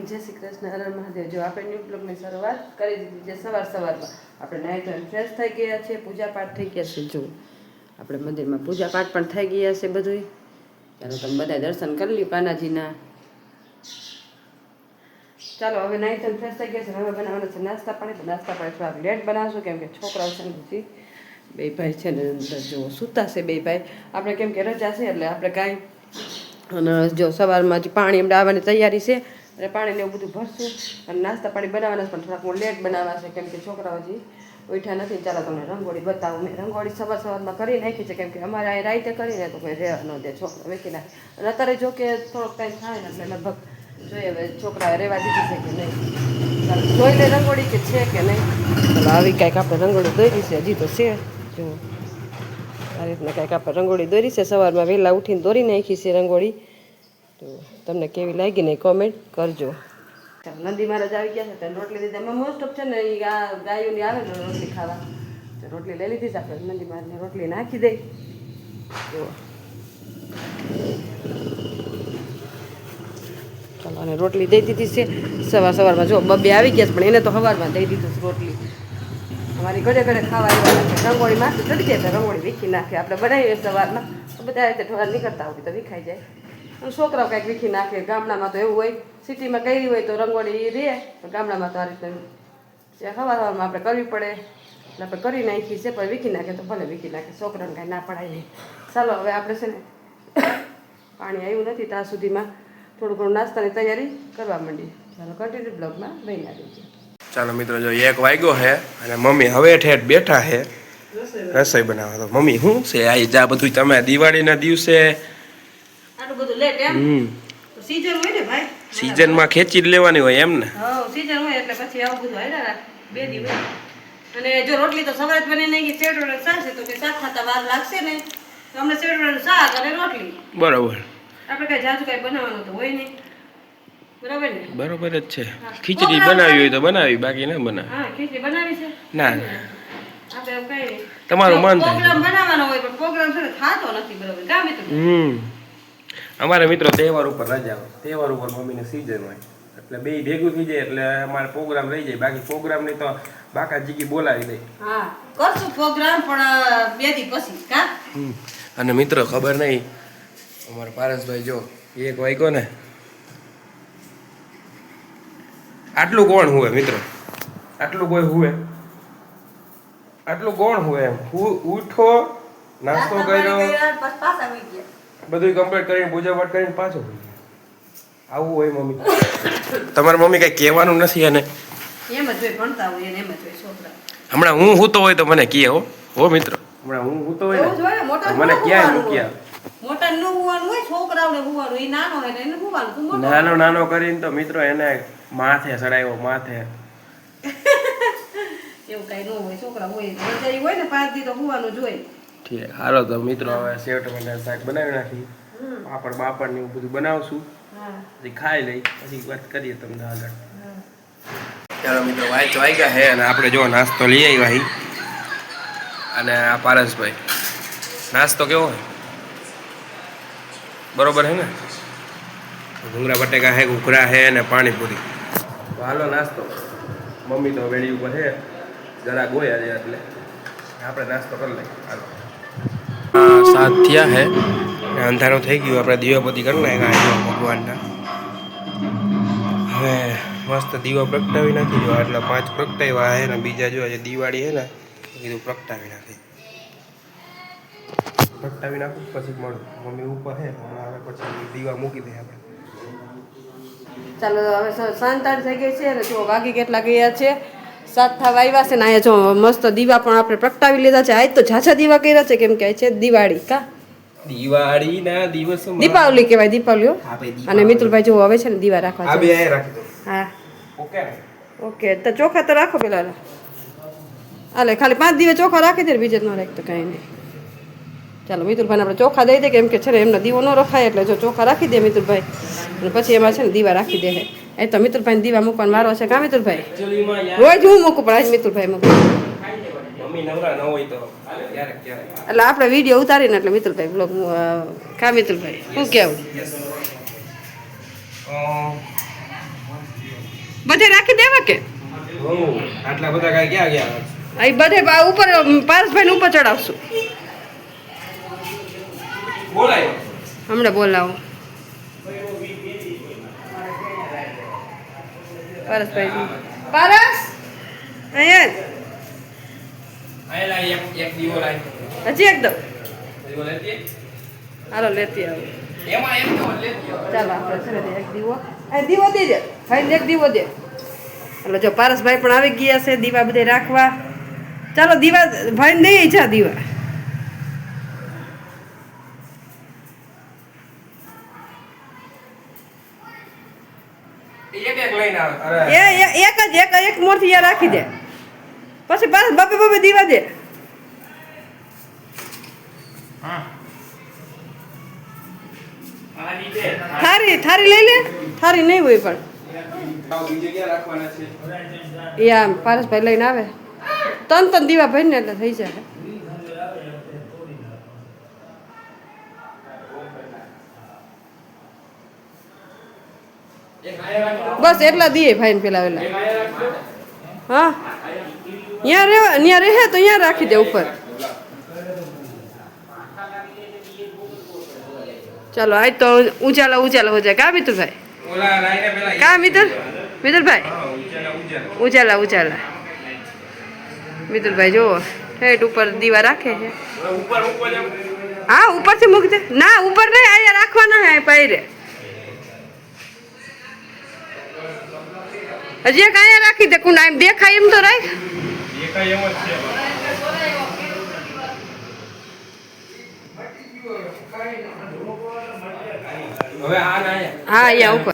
જય શ્રી કૃષ્ણ, હર હર મહાદેવ। જો આપણે ન્યૂ બ્લોગની શરૂઆત કરી દીધી છે સવારમાં। આપણે નાહી ધોઈને ફ્રેશ થઈ ગયા છે, પૂજા પાઠ થઈ ગયા છે। જો આપણે મંદિરમાં પૂજા પાઠ પણ થઈ ગયા છે બધું। ચાલો તમે બધા દર્શન કરી લ્યો કાનાજીના। ચાલો હવે નાહી ધોઈને ફ્રેશ થઈ ગયા છે। હવે બનાવવાના છે નાસ્તા પાણી। નાસ્તા પાણી થોડા લેટ બનાવશું કેમ કે છોકરાઓ છે ને બે ભાઈ છે ને જો સૂતા છે બે ભાઈ। આપણે કેમ કે રજા છે એટલે આપણે કાંઈ અને જો સવારમાં પાણી એમ આવવાની તૈયારી છે અને પાણીને એવું બધું ભરશું અને નાસ્તા પાણી બનાવવાના પણ થોડાક લેટ બનાવવા છે કેમ કે છોકરાઓ હજી ઉઠ્યા નથી। ચાલો તમને રંગોળી બતાવું। મેં રંગોળી સવારમાં કરી નાખી છે કેમ કે અમારે અહીં રાતે કરીને તો કોઈ રહેવા ન દે, છોકરા વેચી નાખે। અને અત્યારે જો કે થોડોક ટાઈમ થાય ને એટલે લગભગ જોઈએ હવે છોકરા રહેવા દીધી છે કે નહીં। ચાલો જોઈ લે રંગોળી કે છે કે નહીં। ચાલો આવી કાંઈક આપણે રંગોળી દોરી છે, હજી તો છે જો આ રીતના કાંઈક આપણે રંગોળી દોરી છે। સવારમાં વહેલા ઉઠીને દોરી નાખી છે રંગોળી। તો તમને કેવી લાગી ને કોમેન્ટ કરજો। નંદી મહારાજ આવી ગયા છે તો રોટલી દીધી। એમાં મોસ્ટ ઓફ છે ને એ ગાયોની આવે ને રોટલી ખાવા તો રોટલી લઈ લીધી છે આપણે। નંદી મહારાજને રોટલી નાખી દઈ જો ચાલો અને રોટલી દઈ દીધી છે સવારમાં। જો બબ્બે આવી ગયા પણ એને તો સવારમાં દઈ દીધું છે રોટલી। અમારી ઘડે ઘડે ખાવા આવ્યા રંગોળી માથે ચડી જાય તો રંગોળી વીખી નાખે। આપણે બનાવીએ સવારમાં તો બધા રીતે થોડા નીકળતા હોય તો વિખાઈ જાય અને છોકરાઓ કંઈક વીખી નાખે। ગામડામાં તો એવું હોય, સિટીમાં કરી હોય તો રંગોળી રહે, ગામડામાં તો આ રીતે સવારમાં આપણે કરવી પડે એટલે આપણે કરી નાખી છે પણ વીખી નાખે તો ભલે વીખી નાખે, છોકરાને કાંઈ ના પડાય નહીં। ચાલો હવે આપણે છે ને પાણી આવ્યું નથી ત્યાં સુધીમાં થોડું ઘણું નાસ્તાની તૈયારી કરવા માંડીએ। ચાલો કન્ટિન્યુ બ્લોગમાં બન્યા રહેજો। ચાલો મિત્રો જો 1 વાગ્યો છે અને મમ્મી હવે ઠેઠ બેઠા છે રસોઈ બનાવવા। તો મમ્મી શું છે આ જા બધું તમે દિવાળીના દિવસે આટલું બધું લેટ એમ તો સીઝન હોય ને ભાઈ, સીઝનમાં ખેંચી જ લેવાની હોય એમ ને? હા સીઝન હોય એટલે પછી આવું બધું હાલ્યા રાખે 2 દિવસ। અને જો રોટલી તો સવારે જ બની નાખી, શેરડોળાનું શાક છે તો કે શાક ખાતા વાર લાગશે ને તો અમને શેરડોળાનું શાક અને રોટલી બરોબર। આપણે કઈ જાજુ કઈ બનાવવાનું તો હોય નહીં, બરાબર ને? બરોબર જ છે। ખીચડી બનાવી હોય તો બનાવી, બાકી ના બનાવી। હા ખીચડી બનાવી છે ના આપણે એમ કઈ તમારું મન થાય। પ્રોગ્રામ બનાવવાનો હોય પણ પ્રોગ્રામ છે ને થાતો નથી બરાબર ગામે તો। અમારે મિત્રો તહેવાર ઉપર રજા હોય, તહેવાર ઉપર મમ્મીને સીઝન હોય એટલે બે ભેગું થઈ જાય એટલે અમારે પ્રોગ્રામ રહી જાય। બાકી પ્રોગ્રામ ની તો બાકા જીગી બોલાવી દે। હા કરશું પ્રોગ્રામ પણ 2 દી પછી કા। અને મિત્રો ખબર નહીં અમારા પારસભાઈ જો 1 વાગ્યો ને આટલું કોણ હુએ મિત્રો? આટલું કોઈ હુએ? આટલું કોણ હુએ? એમ ઉઠો, નાસ્તો કર્યો, બધું કમ્પ્લીટ કરીને પૂજા પાઠ કરીને પાછો આવું હોય મમ્મી? તમારી મમ્મી કઈ કહેવાનું નથી? અને એમ જ હોય, ભણતા હોય એમ જ હોય છોકરા। હમણાં હું સૂતો હોય તો મને કહે હો મિત્રો, હમણાં હું સૂતો હોય ને મને ક્યાંય મૂક્યા મોટા નું હુવાનું હોય, છોકરાઓને હુવાનું, એ નાનો હોય એને હુવાનું, તું મોટો નાનો નાનો કરીને તો મિત્રો એને માથે ચડાવ્યો માથે। એવું કઈ ન હોય, છોકરા હોય રજાઈ હોય ને 5 દી તો હુવાનું જ હોય। ઠીક હાલો તો મિત્રો હવે સેવ ટમેટાનું શાક બનાવી નાખી, પાપડ બાપડ ને એવું બધું બનાવશું, પછી ખાઈ લઈ પછી વાત કરીએ તમને આગળ। ચાલો મિત્રો વાગ્યા છે અને આપણે જો નાસ્તો લઈ આવ્યા હી। અને આ પારસભાઈ નાસ્તો કેવો હોય? બરોબર છે ને? ભૂંગળા બટેકા છે, ઘૂઘરા છે અને પાણીપુરી। તો હાલો નાસ્તો, મમ્મી તો વેડી ઉપર છે જરા ગોયા છે એટલે આપણે નાસ્તો કરી લઈએ હાલો। 7 થયા છે ને અંધારું થઈ ગયું, આપણે દીવાબત્તી કરી નાખ્યા ભગવાનના। હવે મસ્ત દીવા પ્રગટાવી નાખી જો, એટલે 5 પ્રગટાવ્યા છે ને બીજા જો આજે દિવાળી છે ને કીધું પ્રગટાવી નાખી, પ્રગટાવી નાખું પછી મળું। મમ્મી ઉપર છે હવે પછી દીવા મૂકી દે આપણે। ચાલો હવે સાંજ થઈ ગઈ છે અને જો વાગી કેટલા ગયા છે 7 થવા આવ્યા છે ને અહીંયા જો મસ્ત દીવા પણ આપણે પ્રગટાવી લીધા છે। આજ તો ઝાઝા દીવા કર્યા છે કેમ કે છે દિવાળી કા, દિવાળીના દિવસોમાં દીપાવલી કહેવાય, દીપાવલી। અને મિત્રભાઈ જો હવે છે ને દીવા રાખવા આ બે આ રાખી દો। હા ઓકે ઓકે તો ચોખા તો રાખો પેલા હાલે, ખાલી 5 દિવસ ચોખા રાખી દે, બીજે ન રાખતો કાંઈ નહીં। ચાલો મિતુલભાઈને આપણે ચોખા દઈ દે કેમ કે છે ને એમનો દીવો ન રખાય એટલે જો ચોખા રાખી દે મિતુલભાઈ અને પછી એમાં છે ને દીવા રાખી દે। એ તો મિતુલભાઈને દીવા મૂકવાનો વારો છે કા મિતુલભાઈ? રોજ હું મૂકું પણ આજ મિતુલભાઈ મૂકું, મમ્મી નવરા ન હોય તો ક્યારેક ક્યારેક એટલે આપણે વિડીયો ઉતારીને એટલે મિતુલભાઈ બ્લોગ કા મિતુલભાઈ શું કહેવું? બધે રાખી દેવા કે આટલા બધા કાંઈ ક્યાં ગયા અહીં બધે ઉપર પારસભાઈ ઉપર ચડાવશું બોલાય હમણાં બોલાવો પારસભાઈ પારસ અહીંયા એક દીવો લાય હજી એકદમ દીવો લેતી હાલો લેતી આવો એમાં એક તો લેતી ચાલો આપણે છે ને એક દીવો દીવો દેજે ભાઈ એક દીવો દે એટલે જો પારસભાઈ પણ આવી ગયા છે દીવા બધે રાખવા ચાલો દીવા ભાઈ દઈ જા દીવા એક લઈને આવે અરે એક મોરથી યા રાખી દે પછી પારસ બબે દીવા દે હા થારી લઈ લે થારી નહીં હોય પણ બીજે ક્યાં રાખવાના છે એ આમ પારસભાઈ લઈને આવે ત્રણ દીવા ભાઈ ને એટલે થઈ જાય બસ એટલા દીએ ભાઈ ને પેલા વેલા હા ત્યાં રહે તો ત્યાં રાખી દે ઉપર ચાલો આજ તો ઉજાલા હો જાય કા મિતુલભાઈ ઓલા લાઈને પેલા કા મિતુલભાઈ ઉજાલા મિતુલભાઈ જુઓ ઠેઠ ઉપર દીવા રાખે છે ઉપર હા ઉપરથી મૂકી દે ના ઉપર નહીં અહીંયા રાખવાના હે પાયરે હજી એક અહીંયા રાખી દે કુંડા એમ દેખાય એમ તો રાખ દેખાય એમ જ છે હવે આ ના હા અહીંયા ઉપર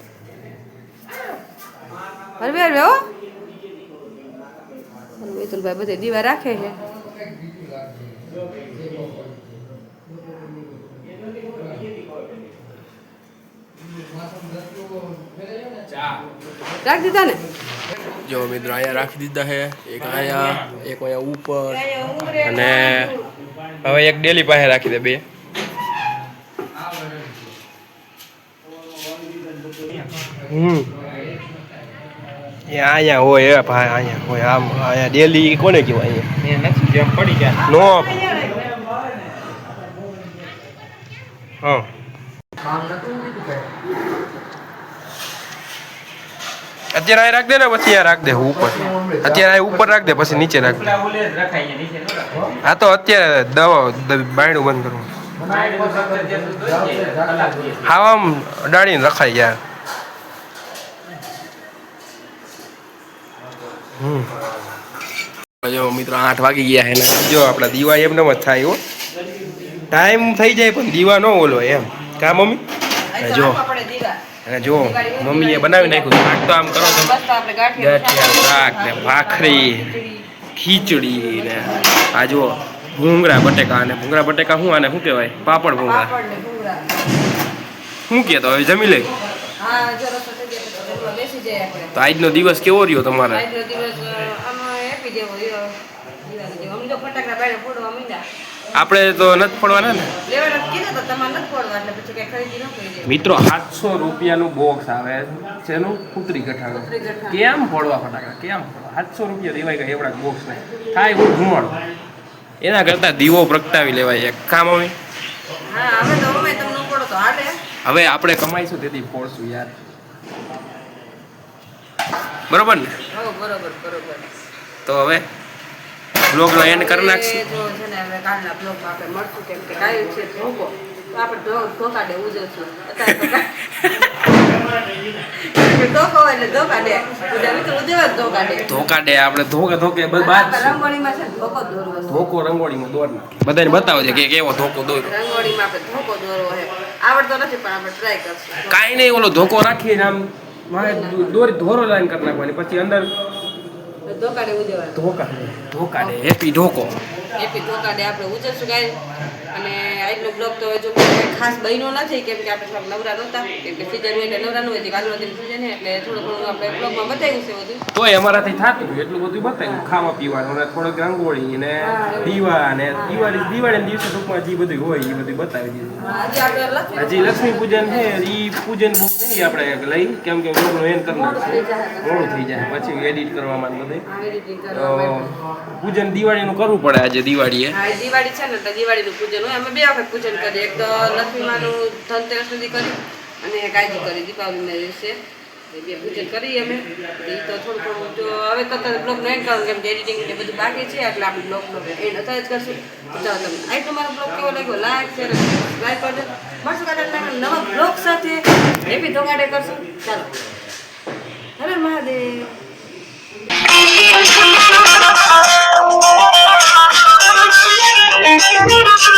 હરવે હો મિતુલભાઈ બધે દીવા રાખે છે રાખી દીધા ને જો મિત્રો અહીંયા રાખી દીધા છે એક અહીંયા ઉપર અને હવે એક ડેલી પાસે રાખી દે બે એ અહીંયા હોય ભાઈ અહીંયા હોય આમ અહીંયા ડેલી કોને કહેવાય અહીંયા જેમ પડી ગયા નો હા અત્યારે આ રાખ દે ને પછી આ રાખ દે ઉપર અત્યારે આ ઉપર રાખ દે પછી નીચે રાખ દે હા તો અત્યારે દવા બાયણું બંધ કરવું હા આમ અડાડીને રખાય યાર જો મિત્રો 8 વાગી ગયા હે ને જો આપણા દીવા એમ નમ જ થાય હો ટાઈમ થઈ જાય પણ દીવા ન ઓલો એમ કા મમ્મી જો અને જો મમ્મીએ બનાવી નાખ્યું શાક તો આમ કરો તો ગાંઠિયા શાક ને ભાખરી ખીચડી ને આ જો ભૂંગળા બટેકા અને ભૂંગળા બટેકા શું આને શું કહેવાય પાપડ ભૂંગળા શું કહેતો હવે જમી લે તો આજનો દિવસ કેવો રહ્યો તમારે આપણે તો નથી પડવાના ને મિત્રો 700 રૂપિયાનું બોક્સ આવે છે એનું પુત્રી ગઠાનો કેમ ફોડવા ફટાકડા કેમ 700 રૂપિયા દેવાય ગયા એવડા બોક્સ ને કાંઈ હું ઘુમાડો એના કરતા દીવો પ્રગટાવી લેવાય એક કામ હવે હવે આપણે કમાઈશું તેથી ફોડશું યાર બરોબર ને તો હવે બ્લોગનો એન્ડ કરી નાખશું ધોકા દે આપણે ધોકે ધોકો રંગોળીમાં દોર નાખે બધાને બતાવજે કે કેવો ધોકો દોર્યો રંગોળીમાં આપણે ધોકો દોરવો છે આવડતો નથી પણ આપણે ટ્રાય કરશું કાંઈ નહીં ઓલો ધોકો રાખીને આમ દોરી ધોરો લાઈન કરી નાખવાની પછી અંદર ધોકા દે હેપી ધોકો એપી ધોકાડે આપણે ઉજવશું ગાય. અને આજનો બ્લોગ તો જો કંઈ ખાસ બન્યો નથી કેમ કે આપણે થોડાક નવરા નહોતા કેમ કે સીઝન હોય એટલે નવરા ન હોય કાલનો દિન સીઝન છે એટલે થોડું ઘણું આપણે બ્લોગમાં બતાવ્યું છે બધું. તોય અમારાથી થતું એટલું બધું બતાવ્યું ખાવા પીવાનું અને થોડોક રંગોળી ને દીવા અને દિવાળીના દિવસે ટૂંકમાં જે બધું હોય એ બધું બતાવી દીધું. હજી આપણે હજી લક્ષ્મી પૂજન છે એ પૂજન બહુ નહીં આપણે લઈ કેમ કે બ્લોગનું એન્ડ કરી મોડું થઈ જાય પછી એડિટ કરવામાં બધે પૂજન દિવાળીનું કરવું પડે આજે દિવાળીએ. હા દિવાળી છે ને એટલે દિવાળીનું પૂજન હોય અમે 2 વખત પૂજન કરીએ એક તો લક્ષ્મી માનું ધનતેરસ સુધી કરી અને કાયદી કરી દીપાવલીના દિવસે એ 2 પૂજન કરીએ અમે. એ તો થોડું જો હવે તો બ્લોગ નહીં કરું કેમ કે એડિટિંગ ને બધું બાકી છે એટલે આપણે બ્લોગ એન્ડ અત્યારે જ કરશું. ચાલો તમને આટલો મારો બ્લોગ કેવો લાગ્યો લાઈક શેર અને સબસ્ક્રાઈબ કરજો. મળશું કાલે નવા બ્લોગ સાથે એપી ધોકાડે કરશું. ચાલો હરે મહાદેવ. Thank you.